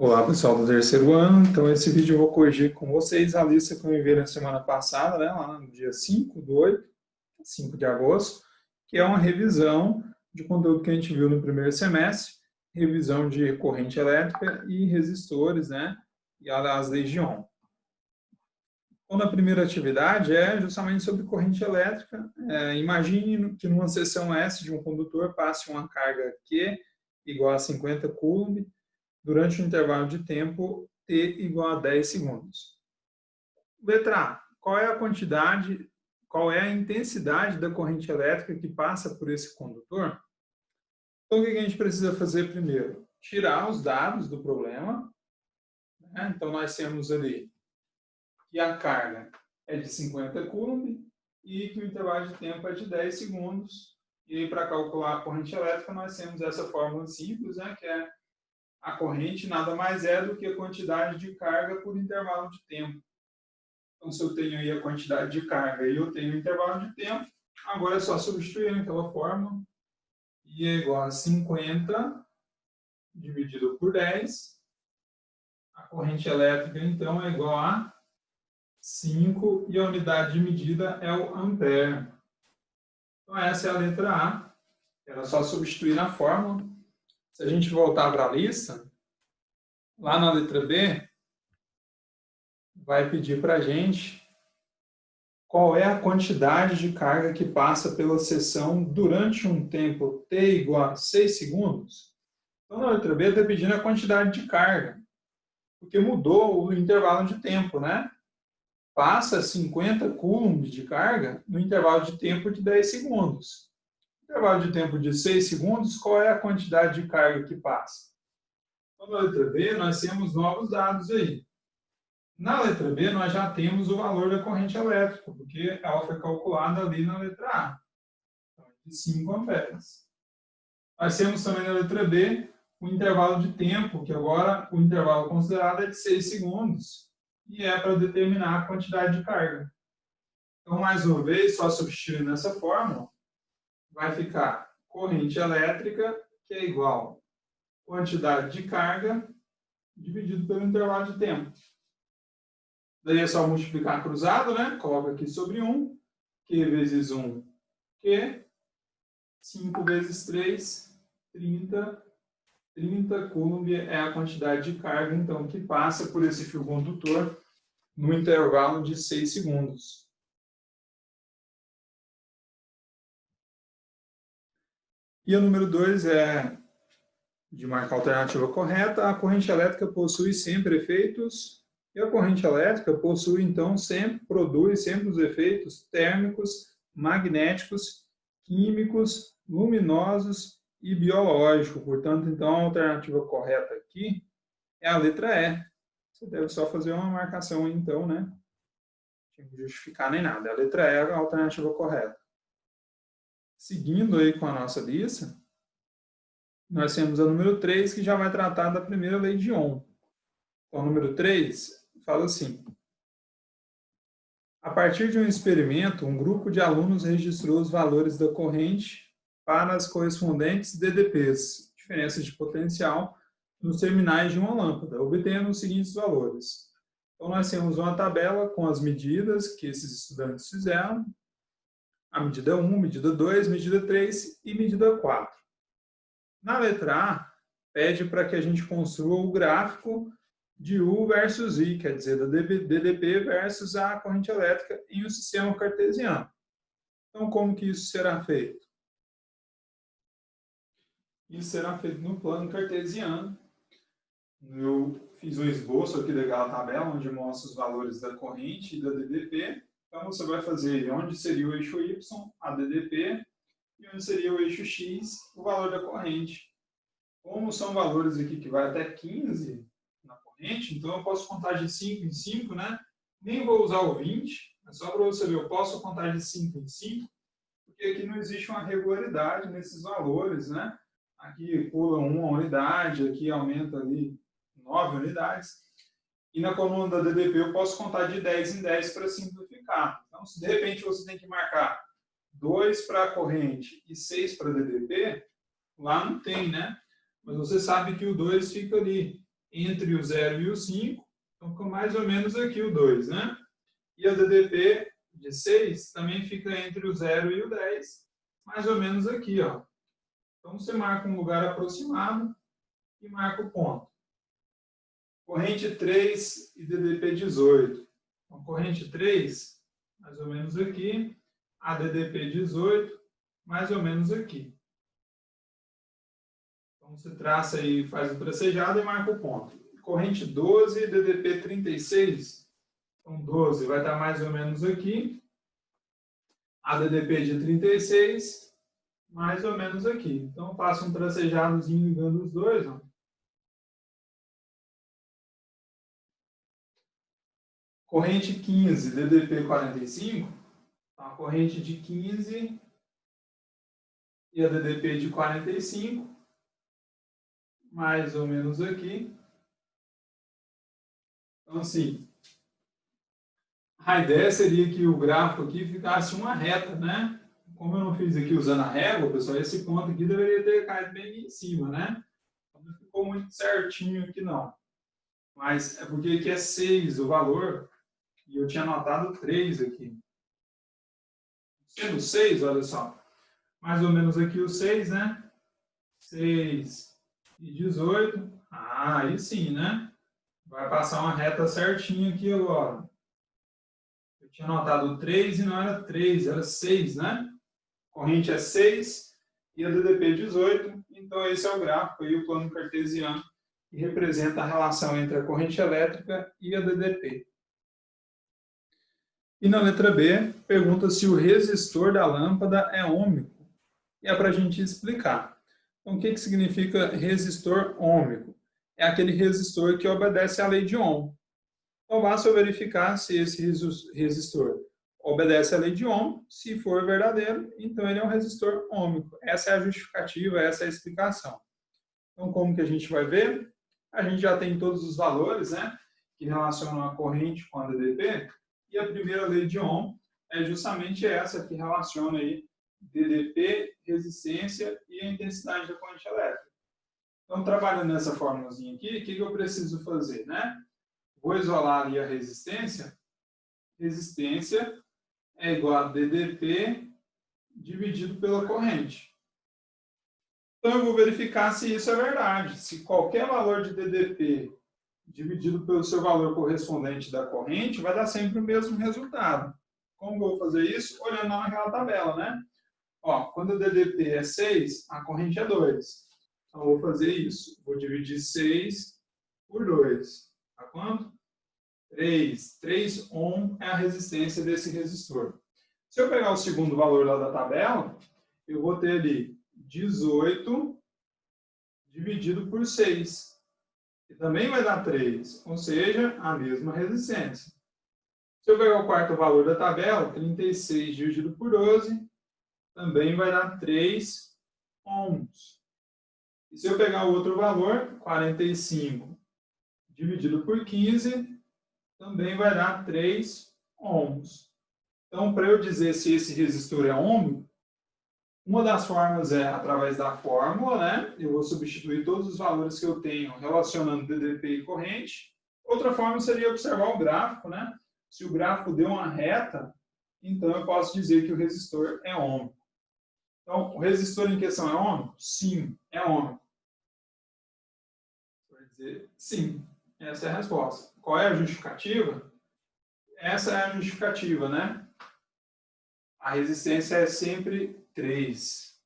Olá, pessoal do terceiro ano. Então, esse vídeo eu vou corrigir com vocês a lista que eu enviei na semana passada, né, lá no dia 5/8, 5 de agosto, que é uma revisão de conteúdo que a gente viu no primeiro semestre, revisão de corrente elétrica e resistores, né, e as leis de Ohm. Então, a primeira atividade é justamente sobre corrente elétrica. Imagine que numa seção S de um condutor passe uma carga Q igual a 50 coulomb, durante um intervalo de tempo t igual a 10 segundos. Letra A. Qual é a quantidade, qual é a intensidade da corrente elétrica que passa por esse condutor? Então, o que a gente precisa fazer primeiro? Tirar os dados do problema. Né? Então, nós temos ali que a carga é de 50 coulomb e que o intervalo de tempo é de 10 segundos. E para calcular a corrente elétrica, nós temos essa fórmula simples, né, que é a corrente nada mais é do que a quantidade de carga por intervalo de tempo. Então, se eu tenho aí a quantidade de carga e eu tenho o intervalo de tempo, agora é só substituir naquela fórmula. I é igual a 50 dividido por 10. A corrente elétrica, então, é igual a 5 e a unidade de medida é o ampere. Então, essa é a letra A. Era só substituir na fórmula. Se a gente voltar para a lista, lá na letra B, vai pedir para a gente qual é a quantidade de carga que passa pela seção durante um tempo t igual a 6 segundos. Então, na letra B está pedindo a quantidade de carga, porque mudou o intervalo de tempo, né? Passa 50 coulomb de carga no intervalo de tempo de 10 segundos. No intervalo de tempo de 6 segundos, qual é a quantidade de carga que passa? Então, na letra B, nós temos novos dados aí. Na letra B, nós já temos o valor da corrente elétrica, porque ela foi calculada ali na letra A, então, de 5 amperes. Nós temos também na letra B o intervalo de tempo, que agora o intervalo considerado é de 6 segundos, e é para determinar a quantidade de carga. Então, mais uma vez, só substituindo essa fórmula, vai ficar corrente elétrica, que é igual a quantidade de carga dividido pelo intervalo de tempo. Daí é só multiplicar cruzado, né? Coloca aqui sobre 1. Q vezes 1, Q. 5 vezes 3, 30. 30 coulomb é a quantidade de carga, então, que passa por esse fio condutor no intervalo de 6 segundos. E o número 2 é de marcar a alternativa correta. A corrente elétrica possui sempre efeitos. E a corrente elétrica possui, então, produz sempre os efeitos térmicos, magnéticos, químicos, luminosos e biológicos. Portanto, então, a alternativa correta aqui é a letra E. Você deve só fazer uma marcação aí, então, né? Não tem que justificar nem nada. A letra E é a alternativa correta. Seguindo aí com a nossa lista, nós temos a número 3, que já vai tratar da primeira lei de Ohm. Então, o número 3 fala assim: a partir de um experimento, um grupo de alunos registrou os valores da corrente para as correspondentes DDPs, diferenças de potencial, nos terminais de uma lâmpada, obtendo os seguintes valores. Então, nós temos uma tabela com as medidas que esses estudantes fizeram, a medida 1, medida 2, medida 3 e medida 4. Na letra A, pede para que a gente construa o gráfico de U versus I, quer dizer, da DDP versus a corrente elétrica em um sistema cartesiano. Então, como que isso será feito? Isso será feito no plano cartesiano. Eu fiz um esboço aqui daquela tabela, onde mostra os valores da corrente e da DDP. Então, você vai fazer onde seria o eixo Y, a DDP, e onde seria o eixo X, o valor da corrente. Como são valores aqui que vai até 15 na corrente, então eu posso contar de 5 em 5, né? Nem vou usar o 20, é só para você ver, eu posso contar de 5 em 5, porque aqui não existe uma regularidade nesses valores, né? Aqui pula 1 unidade, aqui aumenta ali 9 unidades. E na coluna da DDP eu posso contar de 10 em 10 para simplificar. Então, se de repente você tem que marcar 2 para a corrente e 6 para a DDP, lá não tem, né? Mas você sabe que o 2 fica ali. entre o 0 e o 5, então fica mais ou menos aqui o 2, né? E a DDP de 6 também fica entre o 0 e o 10, mais ou menos aqui, ó. Então você marca um lugar aproximado e marca o ponto. Corrente 3 e DDP 18. Então, corrente 3, mais ou menos aqui, a DDP 18, mais ou menos aqui. Então você traça aí, faz o tracejado e marca o ponto. Corrente 12 e DDP 36. Então 12 vai estar mais ou menos aqui. A DDP de 36, mais ou menos aqui. Então faço um tracejadozinho ligando os dois, ó. Corrente 15, DDP 45. Então, a corrente de 15 e a DDP de 45, mais ou menos aqui. Então, assim, a ideia seria que o gráfico aqui ficasse uma reta, né? Como eu não fiz aqui usando a régua, pessoal, esse ponto aqui deveria ter caído bem aqui em cima, né? Não ficou muito certinho aqui, não. Mas é porque aqui é 6 o valor, e eu tinha anotado 3 aqui. Sendo 6, olha só, mais ou menos aqui o 6, né? 6 e 18. Ah, aí sim, né? Vai passar uma reta certinha aqui agora. Eu tinha anotado 3 e não era 3, era 6, né? Corrente é 6 e a DDP 18. Então, esse é o gráfico aí, o plano cartesiano, que representa a relação entre a corrente elétrica e a DDP. E na letra B, pergunta se o resistor da lâmpada é ôhmico. E é para a gente explicar. Então, o que significa resistor ôhmico? É aquele resistor que obedece à lei de Ohm. Então, basta verificar se esse resistor obedece à lei de Ohm. Se for verdadeiro, então ele é um resistor ôhmico. Essa é a justificativa, essa é a explicação. Então, como que a gente vai ver? A gente já tem todos os valores, né, que relacionam a corrente com a DDP. E a primeira lei de Ohm é justamente essa que relaciona aí DDP, resistência e a intensidade da corrente elétrica. Então, trabalhando nessa formulazinha aqui, o que eu preciso fazer, né? Vou isolar ali a resistência. Resistência é igual a DDP dividido pela corrente. Então, eu vou verificar se isso é verdade. Se qualquer valor de DDP dividido pelo seu valor correspondente da corrente, vai dar sempre o mesmo resultado. Como eu vou fazer isso? Olhando naquela tabela, né? Ó, quando o DDP é 6, a corrente é 2. Então, eu vou fazer isso. Vou dividir 6 por 2. Tá quanto? 3. 3 ohm é a resistência desse resistor. Se eu pegar o segundo valor lá da tabela, eu vou ter ali 18 dividido por 6. Que também vai dar 3, ou seja, a mesma resistência. Se eu pegar o quarto valor da tabela, 36 dividido por 12, também vai dar 3 ohms. E se eu pegar o outro valor, 45 dividido por 15, também vai dar 3 ohms. Então, para eu dizer se esse resistor é ôhmico, uma das formas é através da fórmula, né? Eu vou substituir todos os valores que eu tenho relacionando DDP e corrente. Outra forma seria observar o gráfico, né? Se o gráfico deu uma reta, então eu posso dizer que o resistor é ôhmico. Então, o resistor em questão é ôhmico? Sim, é ôhmico. Vai dizer sim. Essa é a resposta. Qual é a justificativa? Essa é a justificativa, né? A resistência é sempre 3.